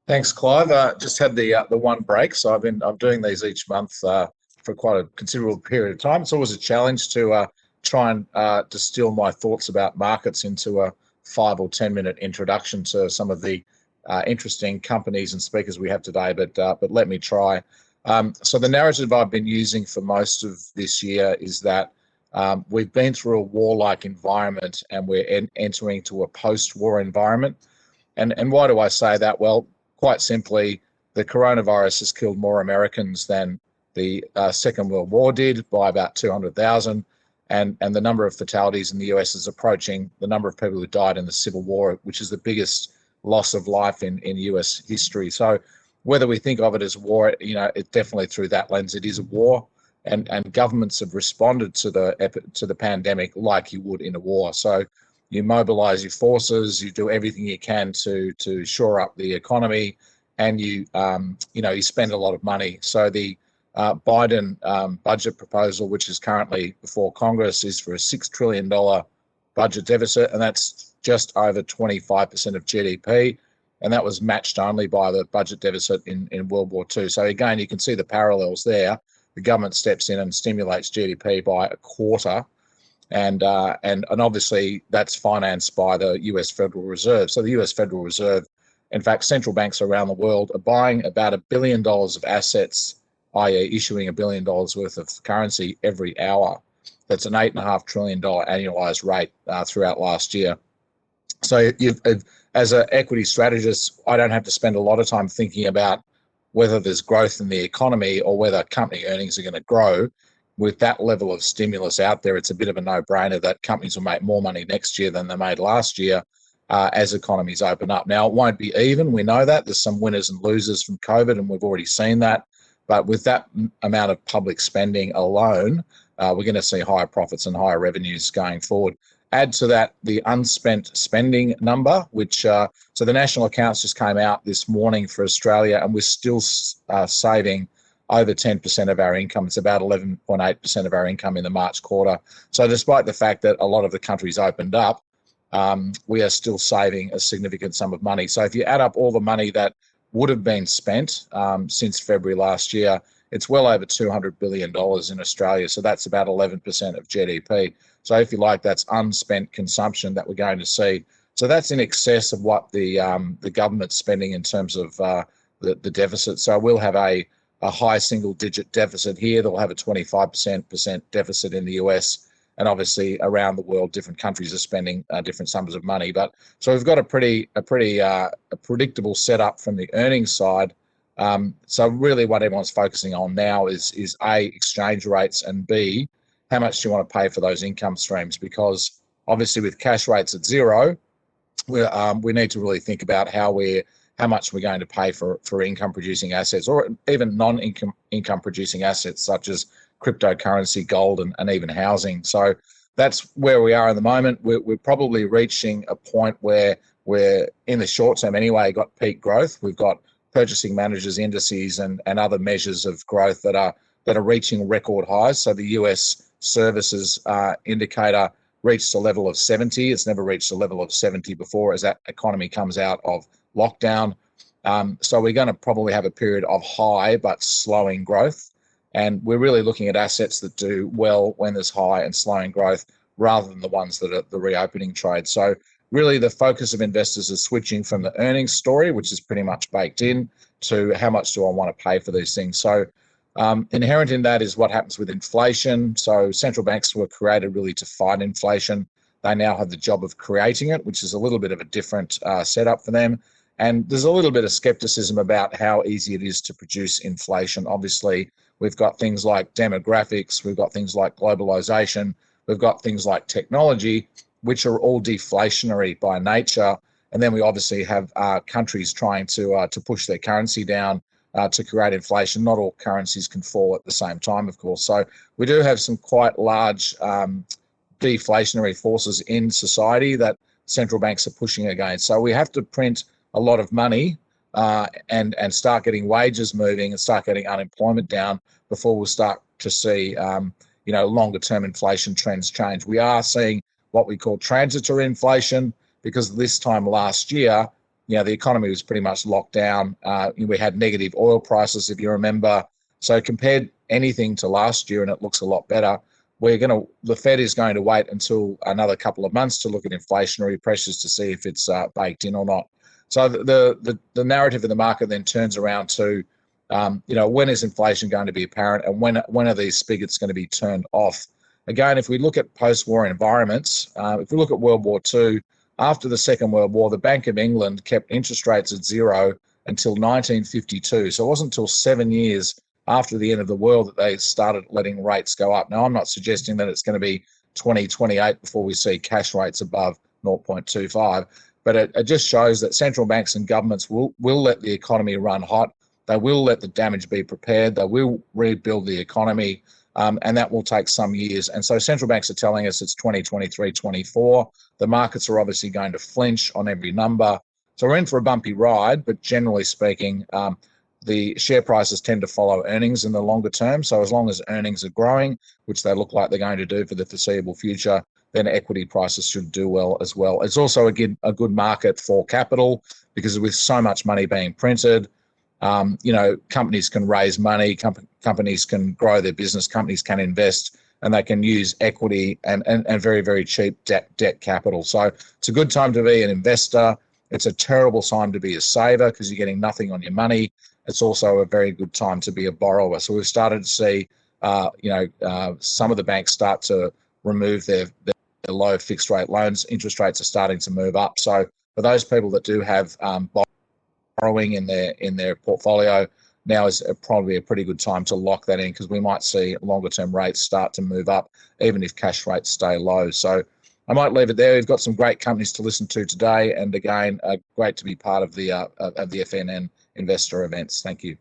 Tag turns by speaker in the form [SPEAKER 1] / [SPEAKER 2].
[SPEAKER 1] Thanks, Clive. Just had the one break, so I'm doing these each month for quite a considerable period of time. It's always a challenge to try and distill my thoughts about markets into a 5 or 10 minute introduction to some of the interesting companies and speakers we have today. But let me try. So the narrative I've been using for most of this year is that we've been through a warlike environment and we're entering to a post-war environment. And why do I say that? Well, quite simply, the coronavirus has killed more Americans than the Second World War did by about 200,000. And the number of fatalities in the US is approaching the number of people who died in the Civil War, which is the biggest loss of life in US history. So whether we think of it as war, it definitely through that lens, it is a war. And governments have responded to the pandemic like you would in a war. So you mobilize your forces, you do everything you can to shore up the economy, and you spend a lot of money. So the Biden budget proposal, which is currently before Congress, is for a $6 trillion budget deficit, and that's just over 25% of GDP, and that was matched only by the budget deficit in World War II. So again, you can see the parallels there. The government steps in and stimulates GDP by a quarter, and obviously that's financed by the US Federal Reserve. So the US Federal Reserve, in fact, central banks around the world are buying about $1 billion of assets, i.e. issuing $1 billion worth of currency every hour. That's an $8.5 trillion annualized rate throughout last year. So as an equity strategist, I don't have to spend a lot of time thinking about whether there's growth in the economy or whether company earnings are going to grow. With that level of stimulus out there, it's a bit of a no-brainer that companies will make more money next year than they made last year as economies open up. Now, it won't be even. We know that. There's some winners and losers from COVID, and we've already seen that. But with that amount of public spending alone, we're going to see higher profits and higher revenues going forward. Add to that the unspent spending number, which so the national accounts just came out this morning for Australia, and we're still saving over 10% of our income. It's about 11.8% of our income in the March quarter. So despite the fact that a lot of the countries opened up, we are still saving a significant sum of money. So if you add up all the money that would have been spent since February last year, it's well over $200 billion in Australia. So that's about 11% of GDP. So if you like, that's unspent consumption that we're going to see. So that's in excess of what the government's spending in terms of the deficit. So we'll have a high single-digit deficit here. They'll have a 25% deficit in the US, and obviously around the world, different countries are spending different sums of money. But so we've got a pretty predictable setup from the earnings side. So really, what everyone's focusing on now is A, exchange rates, and B, how much do you want to pay for those income streams? Because obviously, with cash rates at zero, we need to really think about how much we're going to pay for income producing assets, or even non-income producing assets such as cryptocurrency, gold, and even housing. So that's where we are at the moment. We're probably reaching a point where we're, in the short term anyway, got peak growth. We've got purchasing managers indices and other measures of growth that are reaching record highs. So the US services indicator reached a level of 70. It's never reached a level of 70 before as that economy comes out of lockdown. So we're going to probably have a period of high but slowing growth. And we're really looking at assets that do well when there's high and slowing growth rather than the ones that are the reopening trade. So really the focus of investors is switching from the earnings story, which is pretty much baked in, to how much do I want to pay for these things. So inherent in that is what happens with inflation. So central banks were created really to fight inflation. They now have the job of creating it, which is a little bit of a different setup for them. And there's a little bit of skepticism about how easy it is to produce inflation. Obviously, we've got things like demographics, we've got things like globalization, we've got things like technology, which are all deflationary by nature. And then we obviously have countries trying to push their currency down to create inflation. Not all currencies can fall at the same time, of course. So we do have some quite large deflationary forces in society that central banks are pushing against. So we have to print a lot of money and start getting wages moving and start getting unemployment down before we'll start to see longer term inflation trends change. We are seeing what we call transitory inflation, because this time last year the economy was pretty much locked down. We had negative oil prices, if you remember. So compared anything to last year, and it looks a lot better. The Fed is going to wait until another couple of months to look at inflationary pressures to see if it's baked in or not. So the narrative of the market then turns around to, when is inflation going to be apparent, and when are these spigots going to be turned off? Again, if we look at post-war environments, if we look at World War II, after the Second World War, the Bank of England kept interest rates at zero until 1952. So it wasn't until 7 years after the end of the world that they started letting rates go up. Now, I'm not suggesting that it's going to be 2028 before we see cash rates above 0.25, but it just shows that central banks and governments will let the economy run hot. They will let the damage be prepared. They will rebuild the economy, and that will take some years. And so central banks are telling us it's 2023, 24. The markets are obviously going to flinch on every number. So we're in for a bumpy ride, but generally speaking, the share prices tend to follow earnings in the longer term. So as long as earnings are growing, which they look like they're going to do for the foreseeable future, then equity prices should do well as well. It's also a good market for capital, because with so much money being printed, companies can raise money, companies can grow their business, companies can invest, and they can use equity and very, very cheap debt capital. So it's a good time to be an investor. It's a terrible time to be a saver because you're getting nothing on your money. It's also a very good time to be a borrower. So we've started to see, some of the banks start to remove their low fixed rate loans. Interest rates are starting to move up. So for those people that do have borrowing in their portfolio, now is probably a pretty good time to lock that in, because we might see longer term rates start to move up, even if cash rates stay low. So I might leave it there. We've got some great companies to listen to today, and again, great to be part of the FNN investor events. Thank you.